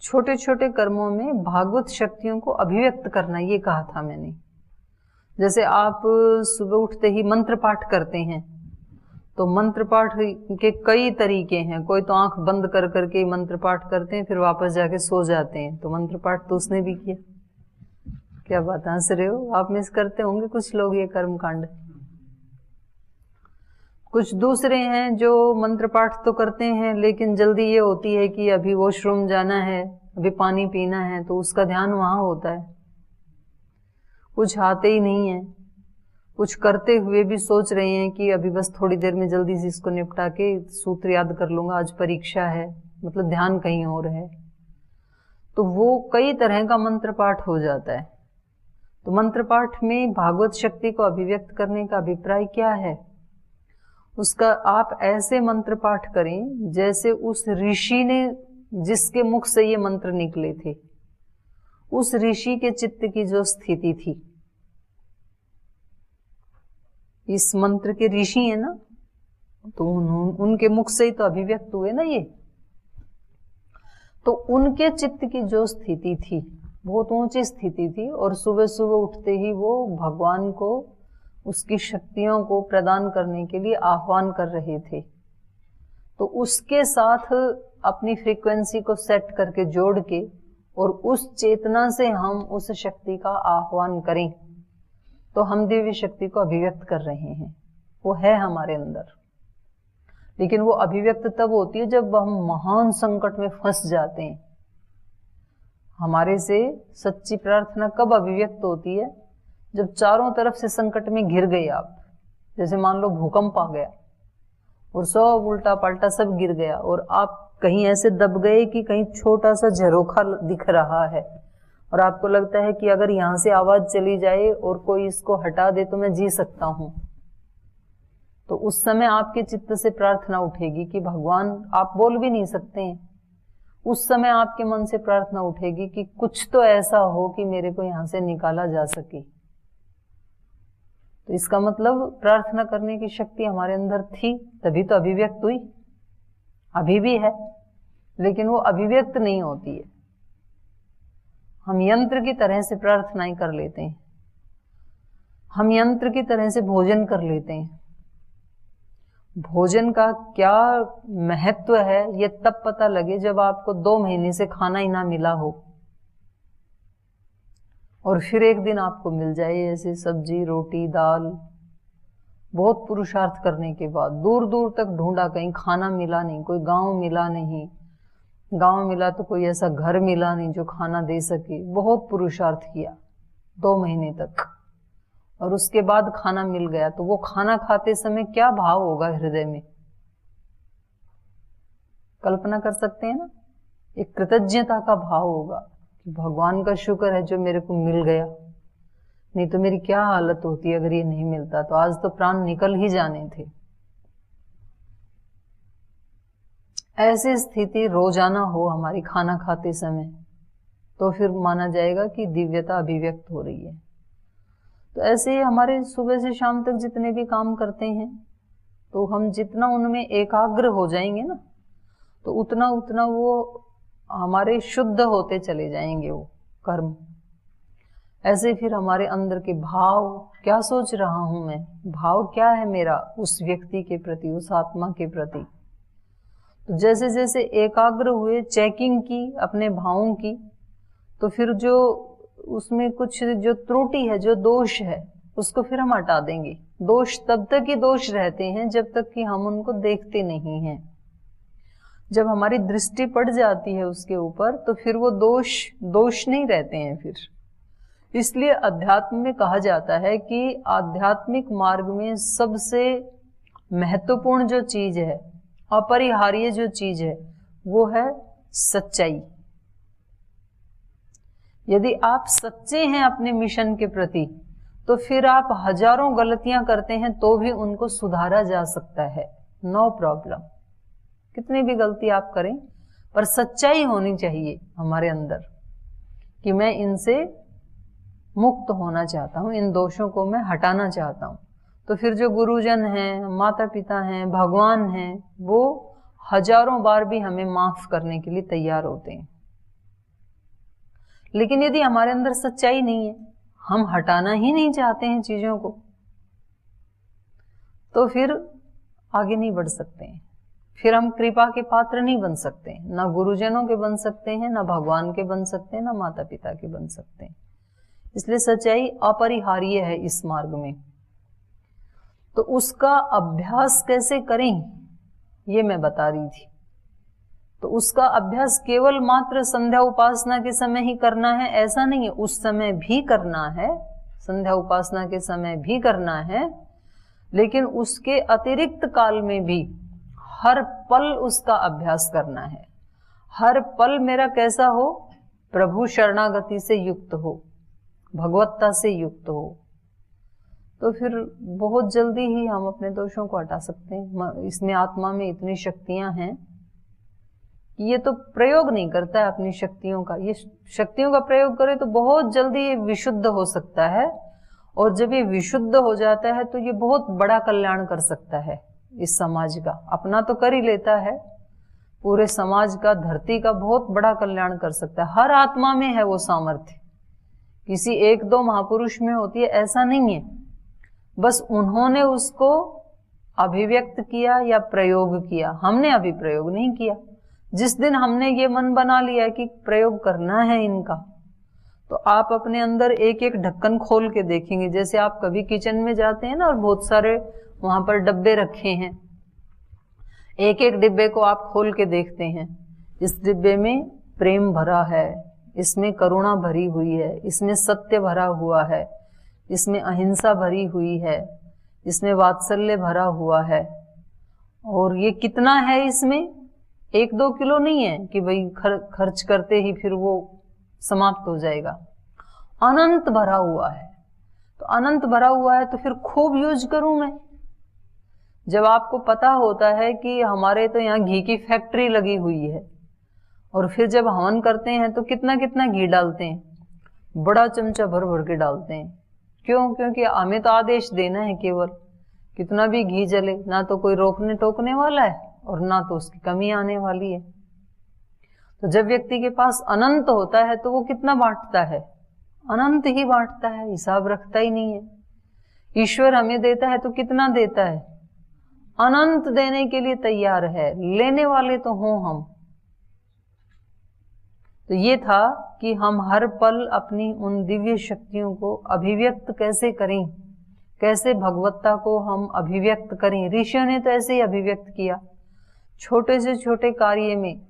छोटे छोटे कर्मों में भागवत शक्तियों को अभिव्यक्त करना, ये कहा था मैंने। जैसे आप सुबह उठते ही मंत्र पाठ करते हैं, तो मंत्र पाठ के कई तरीके हैं। कोई तो आंख बंद कर करके मंत्र पाठ करते हैं, फिर वापस जाके सो जाते हैं, तो मंत्र पाठ तो उसने भी किया। क्या बात, हंस रहे हो? आप मिस करते होंगे कुछ लोग ये कर्म कांड। कुछ दूसरे हैं जो मंत्र पाठ तो करते हैं, लेकिन जल्दी ये होती है कि अभी वॉशरूम जाना है, अभी पानी पीना है, तो उसका ध्यान वहां होता है, कुछ आते ही नहीं है। कुछ करते हुए भी सोच रहे हैं कि अभी बस थोड़ी देर में जल्दी से इसको निपटा के सूत्र याद कर लूंगा, आज परीक्षा है, मतलब ध्यान कहीं और है। तो वो कई तरह का मंत्र पाठ हो जाता है। तो मंत्र पाठ में भागवत शक्ति को अभिव्यक्त करने का अभिप्राय क्या है? उसका आप ऐसे मंत्र पाठ करें जैसे उस ऋषि ने, जिसके मुख से ये मंत्र निकले थे, उस ऋषि के चित्त की जो स्थिति थी। इस मंत्र के ऋषि है ना, तो उनके मुख से ही तो अभिव्यक्त हुए ना ये। तो उनके चित्त की जो स्थिति थी, बहुत ऊंची स्थिति थी, और सुबह सुबह उठते ही वो भगवान को उसकी शक्तियों को प्रदान करने के लिए आह्वान कर रहे थे। तो उसके साथ अपनी फ्रीक्वेंसी को सेट करके जोड़ के, और उस चेतना से हम उस शक्ति का आह्वान करें, तो हम दिव्य शक्ति को अभिव्यक्त कर रहे हैं। वो है हमारे अंदर, लेकिन वो अभिव्यक्त तब होती है जब हम महान संकट में फंस जाते हैं। हमारे से सच्ची प्रार्थना कब अभिव्यक्त होती है? जब चारों तरफ से संकट में घिर गए आप। जैसे मान लो भूकंप आ गया और सब उल्टा पलटा सब गिर गया, और आप कहीं ऐसे दब गए कि कहीं छोटा सा झरोखा दिख रहा है, और आपको लगता है कि अगर यहां से आवाज चली जाए और कोई इसको हटा दे तो मैं जी सकता हूं। तो उस समय आपके चित्त से प्रार्थना उठेगी कि भगवान, आप बोल भी नहीं सकते हैं, उस समय आपके मन से प्रार्थना उठेगी कि कुछ तो ऐसा हो कि मेरे को यहां से निकाला जा सके। तो इसका मतलब प्रार्थना करने की शक्ति हमारे अंदर थी, तभी तो अभिव्यक्त हुई। अभी भी है, लेकिन वो अभिव्यक्त नहीं होती है। हम यंत्र की तरह से प्रार्थनाएं कर लेते हैं, हम यंत्र की तरह से भोजन कर लेते हैं। भोजन का क्या महत्व है ये तब पता लगे जब आपको 2 महीने से खाना ही ना मिला हो, और फिर एक दिन आपको मिल जाए ऐसे सब्जी रोटी दाल। बहुत पुरुषार्थ करने के बाद दूर दूर तक ढूंढा, कहीं खाना मिला नहीं, कोई गांव मिला नहीं, गांव मिला तो कोई ऐसा घर मिला नहीं जो खाना दे सके। बहुत पुरुषार्थ किया 2 महीने तक, और उसके बाद खाना मिल गया, तो वो खाना खाते समय क्या भाव होगा हृदय में? कल्पना कर सकते हैं ना? एक कृतज्ञता का भाव होगा कि भगवान का शुक्र है जो मेरे को मिल गया, नहीं तो मेरी क्या हालत होती अगर ये नहीं मिलता, तो आज तो प्राण निकल ही जाने थे। ऐसी स्थिति रोजाना हो हमारी खाना खाते समय, तो फिर माना जाएगा कि दिव्यता अभिव्यक्त हो रही है। तो ऐसे ही हमारे सुबह से शाम तक जितने भी काम करते हैं, तो हम जितना उनमें एकाग्र हो जाएंगे ना, तो उतना उतना वो हमारे शुद्ध होते चले जाएंगे वो कर्म। ऐसे फिर हमारे अंदर के भाव, क्या सोच रहा हूं मैं, भाव क्या है मेरा उस व्यक्ति के प्रति, उस आत्मा के प्रति। तो जैसे जैसे एकाग्र हुए, चेकिंग की अपने भावों की, तो फिर जो उसमें कुछ जो त्रुटि है, जो दोष है, उसको फिर हम हटा देंगे। दोष तब तक ही दोष रहते हैं जब तक कि हम उनको देखते नहीं हैं। जब हमारी दृष्टि पड़ जाती है उसके ऊपर, तो फिर वो दोष नहीं रहते हैं फिर। इसलिए अध्यात्म में कहा जाता है कि आध्यात्मिक मार्ग में सबसे महत्वपूर्ण जो चीज है, अपरिहार्य जो चीज है, वो है सच्चाई। यदि आप सच्चे हैं अपने मिशन के प्रति, तो फिर आप हजारों गलतियां करते हैं तो भी उनको सुधारा जा सकता है, नो प्रॉब्लम। कितनी भी गलती आप करें, पर सच्चाई होनी चाहिए हमारे अंदर कि मैं इनसे मुक्त होना चाहता हूं, इन दोषों को मैं हटाना चाहता हूं। तो फिर जो गुरुजन हैं, माता पिता हैं, भगवान हैं, वो हजारों बार भी हमें माफ करने के लिए तैयार होते हैं। लेकिन यदि हमारे अंदर सच्चाई नहीं है, हम हटाना ही नहीं चाहते हैं चीजों को, तो फिर आगे नहीं बढ़ सकते हैं। फिर हम कृपा के पात्र नहीं बन सकते, ना गुरुजनों के बन सकते हैं, ना भगवान के बन सकते हैं, ना माता पिता के बन सकते हैं। इसलिए सच्चाई अपरिहार्य है इस मार्ग में। तो उसका अभ्यास कैसे करें ये मैं बता रही थी। तो उसका अभ्यास केवल मात्र संध्या उपासना के समय ही करना है ऐसा नहीं है, उस समय भी करना है, संध्या उपासना के समय भी करना है, लेकिन उसके अतिरिक्त काल में भी हर पल उसका अभ्यास करना है। हर पल मेरा कैसा हो, प्रभु शरणागति से युक्त हो, भगवत्ता से युक्त हो, तो फिर बहुत जल्दी ही हम अपने दोषों को हटा सकते हैं। इसमें आत्मा में इतनी शक्तियां हैं कि ये तो प्रयोग नहीं करता है अपनी शक्तियों का, ये शक्तियों का प्रयोग करे तो बहुत जल्दी ये विशुद्ध हो सकता है, और जब ये विशुद्ध हो जाता है तो ये बहुत बड़ा कल्याण कर सकता है इस समाज का। अपना तो कर ही लेता है, पूरे समाज का, धरती का बहुत बड़ा कल्याण कर सकता है। हर आत्मा में है वो सामर्थ्य, किसी एक दो महापुरुष में होती है ऐसा नहीं है, बस उन्होंने उसको अभिव्यक्त किया या प्रयोग किया, हमने अभी प्रयोग नहीं किया। जिस दिन हमने ये मन बना लिया कि प्रयोग करना है इनका, तो आप अपने अंदर एक एक ढक्कन खोल के देखेंगे। जैसे आप कभी किचन में जाते हैं ना और बहुत सारे वहां पर डब्बे रखे हैं, एक एक डिब्बे को आप खोल के देखते हैं, इस डिब्बे में प्रेम भरा है, इसमें करुणा भरी हुई है, इसमें सत्य भरा हुआ है, इसमें अहिंसा भरी हुई है, इसमें वात्सल्य भरा हुआ है। और ये कितना है, इसमें 1-2 किलो नहीं है कि भाई खर्च करते ही फिर वो समाप्त हो जाएगा, अनंत भरा हुआ है। तो अनंत भरा हुआ है तो फिर खूब यूज करूं मैं। जब आपको पता होता है कि हमारे तो यहाँ घी की फैक्ट्री लगी हुई है, और फिर जब हवन करते हैं तो कितना कितना घी डालते हैं, बड़ा चमचा भर भर के डालते हैं। क्यों? क्योंकि हमें तो आदेश देना है केवल, कितना भी घी जले, ना तो कोई रोकने टोकने वाला है और ना तो उसकी कमी आने वाली है। तो जब व्यक्ति के पास अनंत होता है तो वो कितना बांटता है, अनंत ही बांटता है, हिसाब रखता ही नहीं है। ईश्वर हमें देता है तो कितना देता है, अनंत देने के लिए तैयार है, लेने वाले तो हों हम। तो ये था कि हम हर पल अपनी उन दिव्य शक्तियों को अभिव्यक्त कैसे करें, कैसे भगवत्ता को हम अभिव्यक्त करें। ऋषियों ने तो ऐसे ही अभिव्यक्त किया, छोटे से छोटे कार्य में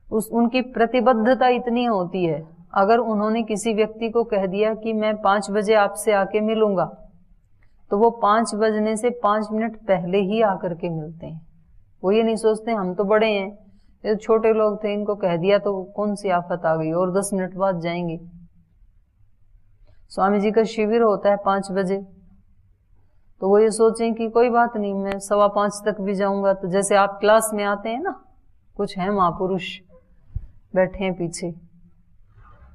उनकी प्रतिबद्धता इतनी होती है। अगर उन्होंने किसी व्यक्ति को कह दिया कि मैं 5 बजे आपसे आके मिलूंगा, तो वो 5 बजने से 5 मिनट पहले ही आकर के मिलते हैं। वो ये नहीं सोचते हम तो बड़े हैं, ये तो छोटे लोग थे, इनको कह दिया तो कौन सी आफत आ गई, और 10 मिनट बाद जाएंगे। स्वामी जी का शिविर होता है 5 बजे, तो वो ये सोचें कि कोई बात नहीं, मैं 5:15 तक भी जाऊंगा। तो जैसे आप क्लास में आते हैं ना, कुछ है महापुरुष बैठे हैं पीछे,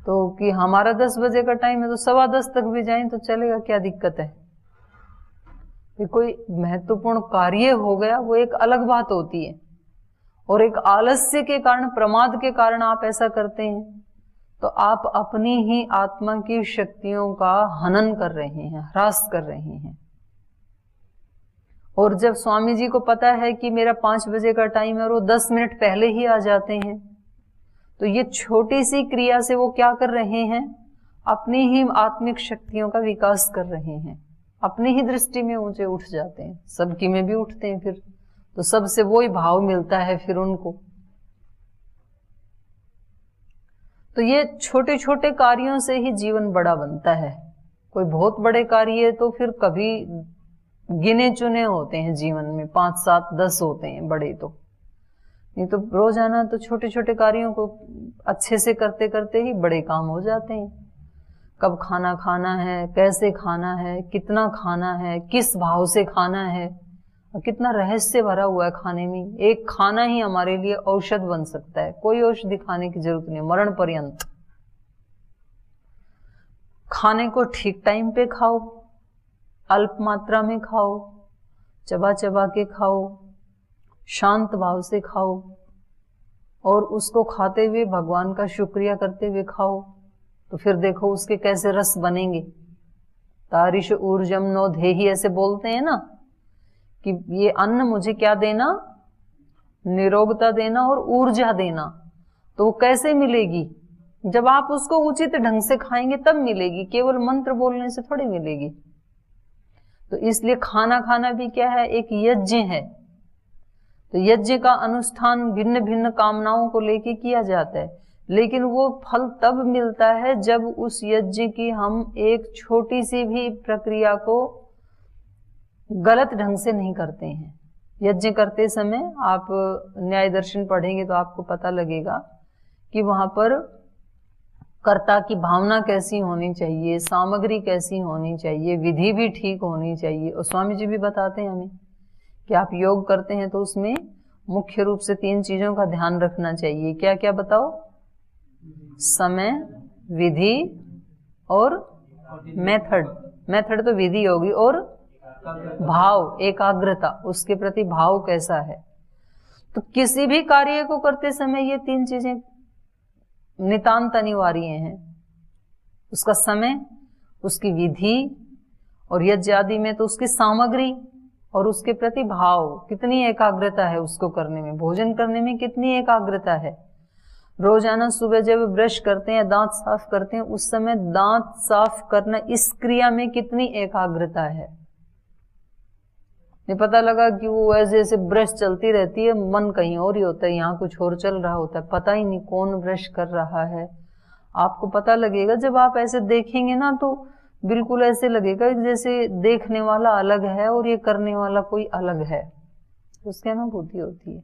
तो कि हमारा 10 बजे का टाइम है तो 10:15 तक भी जाएं तो चलेगा, क्या दिक्कत है। ये कोई महत्वपूर्ण कार्य हो गया वो एक अलग बात होती है, और एक आलस्य के कारण, प्रमाद के कारण आप ऐसा करते हैं तो आप अपनी ही आत्मा की शक्तियों का हनन कर रहे हैं, ह्रास कर रहे हैं। और जब स्वामी जी को पता है कि मेरा 5 बजे का टाइम है और वो 10 मिनट पहले ही आ जाते हैं, तो ये छोटी सी क्रिया से वो क्या कर रहे हैं, अपनी ही आत्मिक शक्तियों का विकास कर रहे हैं, अपनी ही दृष्टि में ऊंचे उठ जाते हैं, सबकी में भी उठते हैं, फिर तो सबसे वही भाव मिलता है फिर उनको। तो ये छोटे छोटे कार्यों से ही जीवन बड़ा बनता है। कोई बहुत बड़े कार्य तो फिर कभी गिने चुने होते हैं जीवन में, 5, 7, 10 होते हैं बड़े, तो नहीं तो रोजाना तो छोटे छोटे कार्यों को अच्छे से करते करते ही बड़े काम हो जाते हैं। कब खाना खाना है, कैसे खाना है, कितना खाना है, किस भाव से खाना है, और कितना रहस्य भरा हुआ है खाने में। एक खाना ही हमारे लिए औषध बन सकता है, कोई औषधि खाने की जरूरत नहीं, मरण पर्यंत। खाने को ठीक टाइम पे खाओ, अल्प मात्रा में खाओ, चबा चबा के खाओ, शांत भाव से खाओ, और उसको खाते हुए भगवान का शुक्रिया करते हुए खाओ। तो फिर देखो उसके कैसे रस बनेंगे। तारिश ऊर्जम नो धेहि, ऐसे बोलते हैं ना कि ये अन्न मुझे क्या देना, निरोगता देना और ऊर्जा देना। तो वो कैसे मिलेगी, जब आप उसको उचित ढंग से खाएंगे तब मिलेगी, केवल मंत्र बोलने से थोड़ी मिलेगी। तो इसलिए खाना खाना भी क्या है, एक यज्ञ है। तो यज्ञ का अनुष्ठान भिन्न भिन्न कामनाओं को लेके किया जाता है, लेकिन वो फल तब मिलता है जब उस यज्ञ की हम एक छोटी सी भी प्रक्रिया को गलत ढंग से नहीं करते हैं। यज्ञ करते समय आप न्याय दर्शन पढ़ेंगे तो आपको पता लगेगा कि वहां पर कर्ता की भावना कैसी होनी चाहिए, सामग्री कैसी होनी चाहिए, विधि भी ठीक होनी चाहिए। और स्वामी जी भी बताते हैं हमें कि आप योग करते हैं तो उसमें मुख्य रूप से 3 चीजों का ध्यान रखना चाहिए। क्या क्या बताओ? समय, विधि और मेथड। मेथड तो विधि होगी, और भाव, एकाग्रता, उसके प्रति भाव कैसा है। तो किसी भी कार्य को करते समय ये 3 चीजें नितांत अनिवार्य हैं। उसका समय, उसकी विधि, और यज्ञ आदि में तो उसकी सामग्री और उसके प्रति भाव, कितनी एकाग्रता है उसको करने में। भोजन करने में कितनी एकाग्रता है। रोजाना सुबह जब ब्रश करते हैं, दांत साफ करते हैं, उस समय दांत साफ करना, इस क्रिया में कितनी एकाग्रता है। नहीं पता लगा कि वो ऐसे ऐसे ब्रश चलती रहती है, मन कहीं और ही होता है, यहाँ कुछ और चल रहा होता है, पता ही नहीं कौन ब्रश कर रहा है। आपको पता लगेगा जब आप ऐसे देखेंगे ना, तो बिल्कुल ऐसे लगेगा कि जैसे देखने वाला अलग है और ये करने वाला कोई अलग है, उसकी अनुभूति होती है।